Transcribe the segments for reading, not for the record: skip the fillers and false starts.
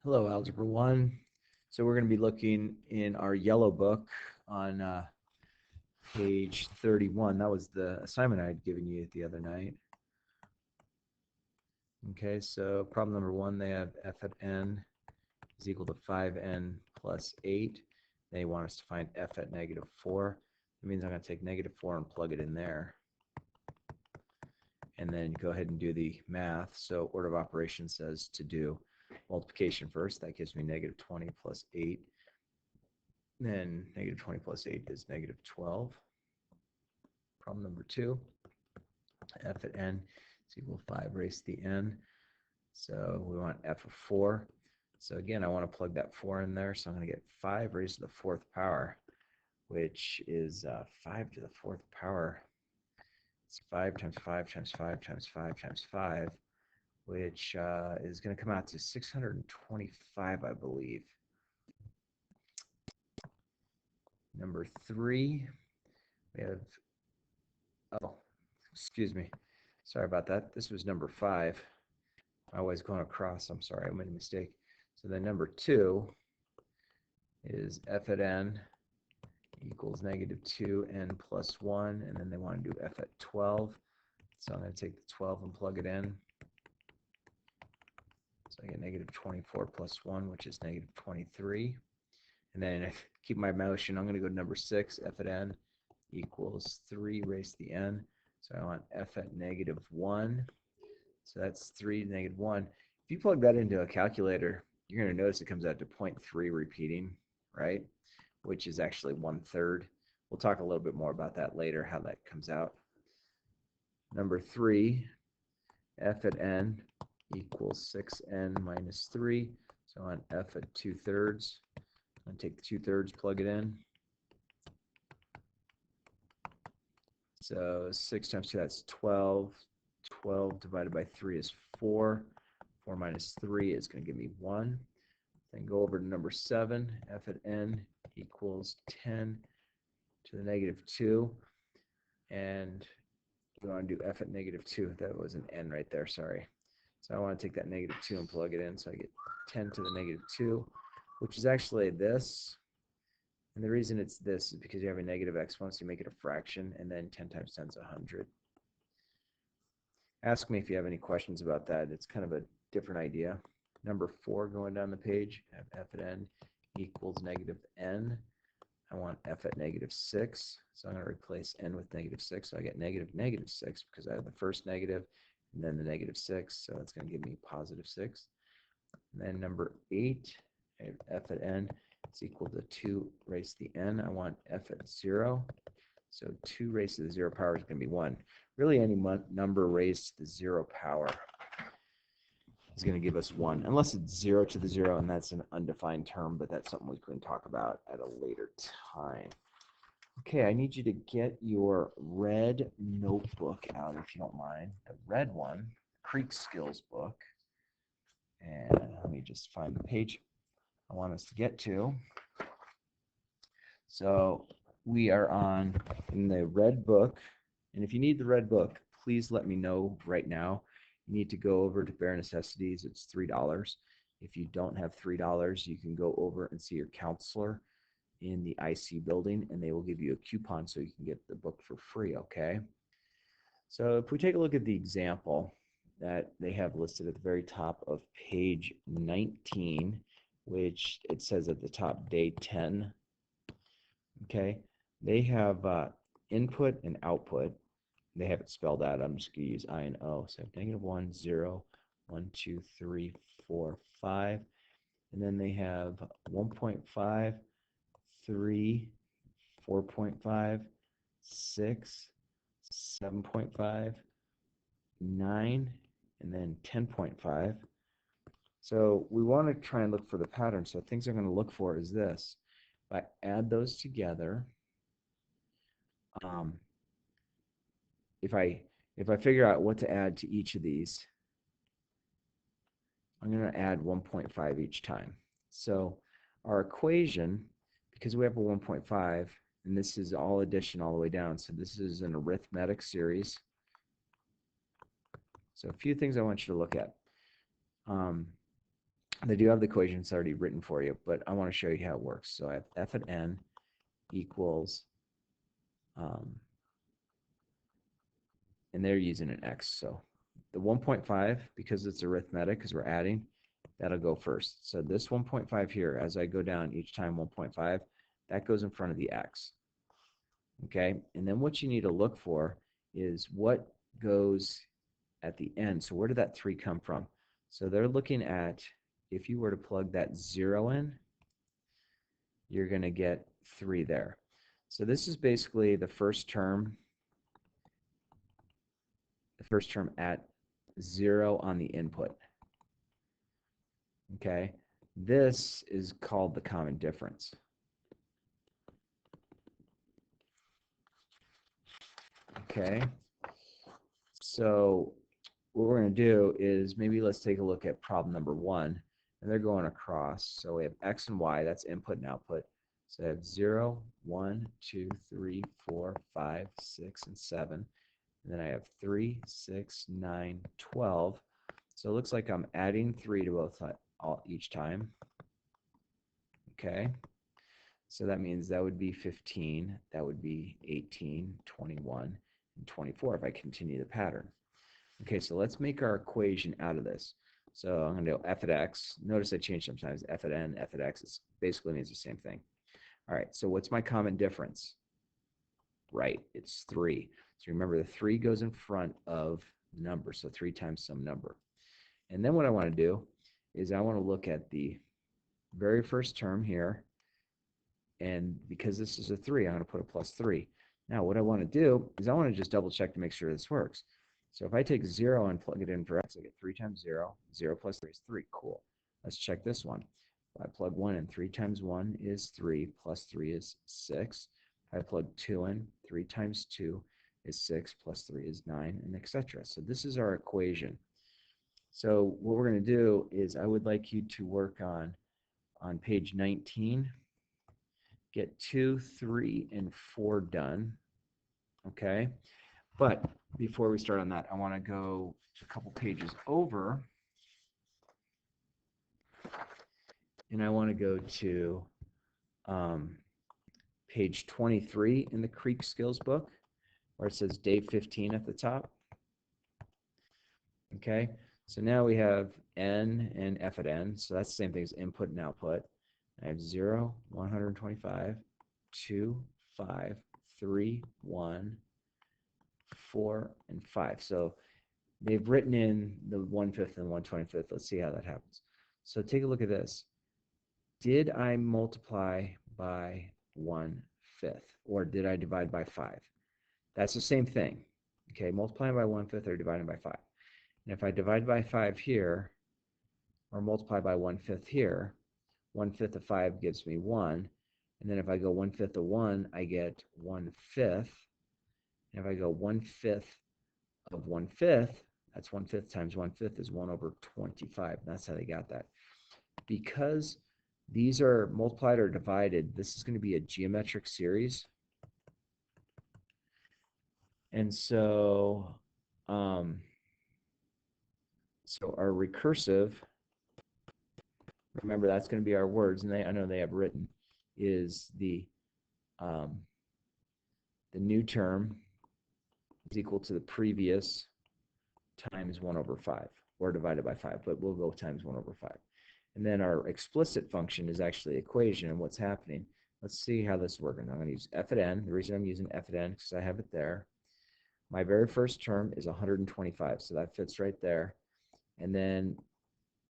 Hello, Algebra 1. So we're going to be looking in our yellow book on page 31. That was the assignment I had given you the other night. Okay, so problem number 1, they have f at n is equal to 5n plus 8. They want us to find f at negative 4. That means I'm going to take negative 4 and plug it in there. And then go ahead and do the math. So order of operations says to do multiplication first. That gives me negative 20 plus 8. Then negative 20 plus 8 is negative 12. Problem number 2, f at n is equal to 5 raised to the n. So we want f of 4. So again, I want to plug that 4 in there. So I'm going to get 5 raised to the 4th power, which is 5 to the 4th power. It's 5 times 5 times 5 times 5 times 5, which is going to come out to 625, I believe. Number 3, we have, oh, excuse me. Sorry about that. This was number 5. I was going across. I'm sorry, I made a mistake. So then number 2 is f at n equals negative 2n plus 1, and then they want to do f at 12. So I'm going to take the 12 and plug it in. So I get negative 24 plus 1, which is negative 23. And then if I keep my motion, I'm going to go to number 6, f at n equals 3 raised to the n. So I want f at negative 1. So that's 3 to negative 1. If you plug that into a calculator, you're going to notice it comes out to 0.3 repeating, right? Which is actually 1/3. We'll talk a little bit more about that later, how that comes out. Number 3, f at n equals 6n minus 3. So on f at 2/3, I'm going to take the 2/3, plug it in. So 6 times 2, that's 12. 12 divided by 3 is 4. 4 minus 3 is going to give me 1. Then go over to number 7, f at n equals 10 to the negative 2. And we want to do f at negative 2. That was an n right there, sorry. So I want to take that negative 2 and plug it in. So I get 10 to the negative 2, which is actually this. And the reason it's this is because you have a negative exponent, so you make it a fraction, and then 10 times 10 is 100. Ask me if you have any questions about that. It's kind of a different idea. Number 4, going down the page, I have f at n equals negative n. I want f at negative 6. So I'm going to replace n with negative 6. So I get negative 6 because I have the first negative and then the negative 6. So that's going to give me positive 6. And then number 8, I have f at n is equal to 2 raised to the n. I want f at 0. So 2 raised to the 0 power is going to be 1. Really, any number raised to the 0 power is going to give us 1, unless it's 0 to the 0, and that's an undefined term, but that's something we can talk about at a later time. Okay, I need you to get your red notebook out, if you don't mind. The red one, Creek Skills book. And let me just find the page I want us to get to. So we are on in the red book. And if you need the red book, please let me know right now. You need to go over to Bare Necessities. It's $3. If you don't have $3, you can go over and see your counselor in the IC building, and they will give you a coupon so you can get the book for free, okay? So if we take a look at the example that they have listed at the very top of page 19, which it says at the top, day 10, okay? They have input and output. They have it spelled out. I'm just going to use I and O. So negative 1, 0, 1, 2, 3, 4, 5. And then they have 1.5, 3, 4.5, 6, 7.5, 9, and then 10.5. So we want to try and look for the pattern. So things I'm going to look for is this. If I add those together, if I figure out what to add to each of these, I'm going to add 1.5 each time. So our equation, because we have a 1.5, and this is all addition all the way down, so this is an arithmetic series. So a few things I want you to look at. They do have the equations already written for you, but I want to show you how it works. So I have f at n equals, and they're using an x. So the 1.5, because it's arithmetic, because we're adding, that'll go first. So this 1.5 here, as I go down each time 1.5, that goes in front of the x. Okay, and then what you need to look for is what goes at the end. So where did that 3 come from? So they're looking at, if you were to plug that 0 in, you're going to get 3 there. So this is basically the first term at 0 on the input. Okay, this is called the common difference. Okay, so what we're going to do is maybe let's take a look at problem number 1, and they're going across. So we have x and y, that's input and output. So I have 0, 1, 2, 3, 4, 5, 6, and 7. And then I have 3, 6, 9, 12. So it looks like I'm adding 3 to each time. Okay. So that means that would be 15, that would be 18, 21, and 24 if I continue the pattern. Okay, so let's make our equation out of this. So I'm going to do f at x. Notice I change sometimes. F at n, f at x. It basically means the same thing. All right, so what's my common difference? Right, it's 3. So remember, the 3 goes in front of the number, so 3 times some number. And then what I want to do is I want to look at the very first term here, and because this is a 3, I'm going to put a plus 3. Now what I want to do is I want to just double check to make sure this works. So if I take 0 and plug it in for x, I get 3 times 0. 0 plus 3 is 3. Cool. Let's check this one. If I plug 1 in, 3 times 1 is 3, plus 3 is 6. If I plug 2 in, 3 times 2 is 6, plus 3 is 9, and etc. So this is our equation. So what we're going to do is I would like you to work on page 19, get 2, 3, and 4 done. Okay, but before we start on that, I want to go a couple pages over, and I want to go to page 23 in the Creek Skills book, where it says day 15 at the top. Okay, so now we have n and f at n, so that's the same thing as input and output. I have 0, 125, 2, 5, 3, 1, 4, and 5. So they've written in the 1/5 and 1/25. Let's see how that happens. So take a look at this. Did I multiply by 1/5, or did I divide by 5? That's the same thing. Okay, multiplying by 1/5 or dividing by 5. And if I divide by 5 here, or multiply by 1/5 here, 1/5 of 5 gives me 1. And then if I go 1/5 of 1, I get 1/5. And if I go 1/5 of 1/5, that's 1/5 times 1/5 is 1 over 25. That's how they got that. Because these are multiplied or divided, this is going to be a geometric series. And so, so our recursive, remember that's going to be our words, and I know they have written, is the new term is equal to the previous times 1 over 5, or divided by 5, but we'll go times 1 over 5. And then our explicit function is actually the equation, and what's happening. Let's see how this is working. I'm going to use f at n. The reason I'm using f at n is because I have it there. My very first term is 125, so that fits right there. And then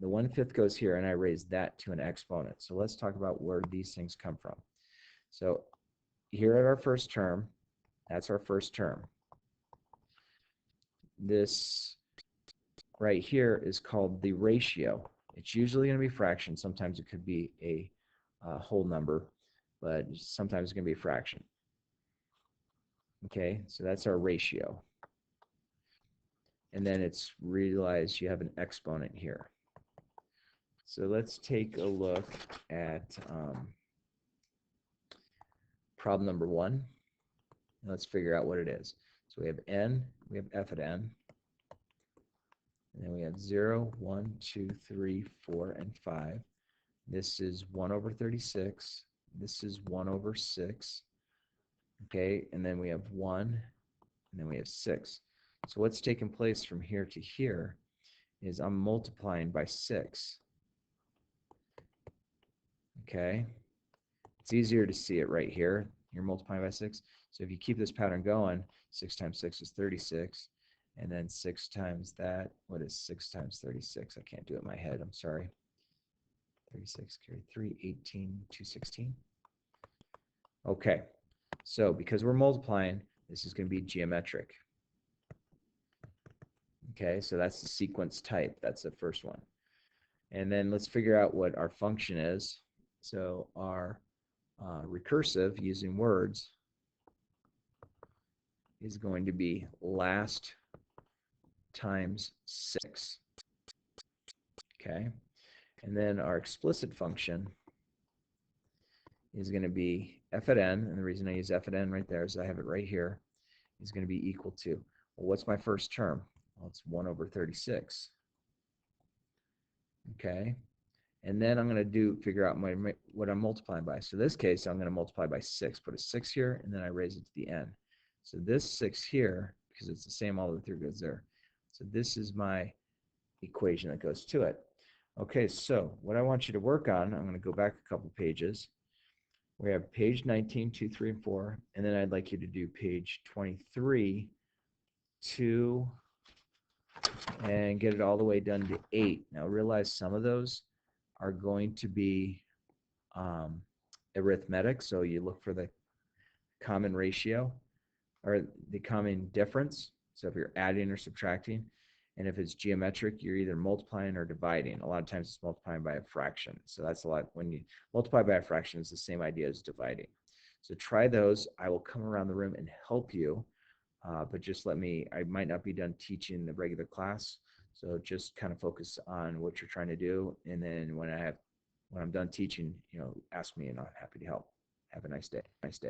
the 1/5 goes here, and I raise that to an exponent. So let's talk about where these things come from. So here at our first term, that's our first term. This right here is called the ratio. It's usually going to be fraction. Sometimes it could be a whole number, but sometimes it's going to be a fraction. Okay, so that's our ratio. And then it's realized you have an exponent here. So let's take a look at problem number 1. Let's figure out what it is. So we have n, we have f at n. And then we have 0, 1, 2, 3, 4, and 5. This is 1 over 36. This is 1 over 6. Okay, and then we have 1, and then we have 6. So what's taking place from here to here is I'm multiplying by 6. Okay, it's easier to see it right here. You're multiplying by 6. So if you keep this pattern going, 6 times 6 is 36. And then 6 times that, what is 6 times 36? I can't do it in my head, I'm sorry. 36 carry 3, 18, 216. Okay, so because we're multiplying, this is going to be geometric. Okay, so that's the sequence type. That's the first one. And then let's figure out what our function is. So our recursive, using words, is going to be last times 6. Okay, and then our explicit function is going to be f at n, and the reason I use f at n right there is I have it right here, is going to be equal to, well, what's my first term? Well, it's 1 over 36. Okay, and then I'm going to figure out what I'm multiplying by. So in this case, I'm going to multiply by 6, put a 6 here, and then I raise it to the n. So this 6 here, because it's the same all the way through, goes there. So this is my equation that goes to it. Okay, so what I want you to work on, I'm going to go back a couple pages. We have page 19, 2, 3, and 4, and then I'd like you to do page 23, 2, and get it all the way done to 8. Now realize some of those are going to be arithmetic, so you look for the common ratio or the common difference. So if you're adding or subtracting, and if it's geometric, you're either multiplying or dividing. A lot of times it's multiplying by a fraction. So that's a lot. When you multiply by a fraction, it's the same idea as dividing. So try those. I will come around the room and help you, but just let me, I might not be done teaching the regular class. So just kind of focus on what you're trying to do. And then when I'm done teaching, ask me and I'm happy to help. Have a nice day.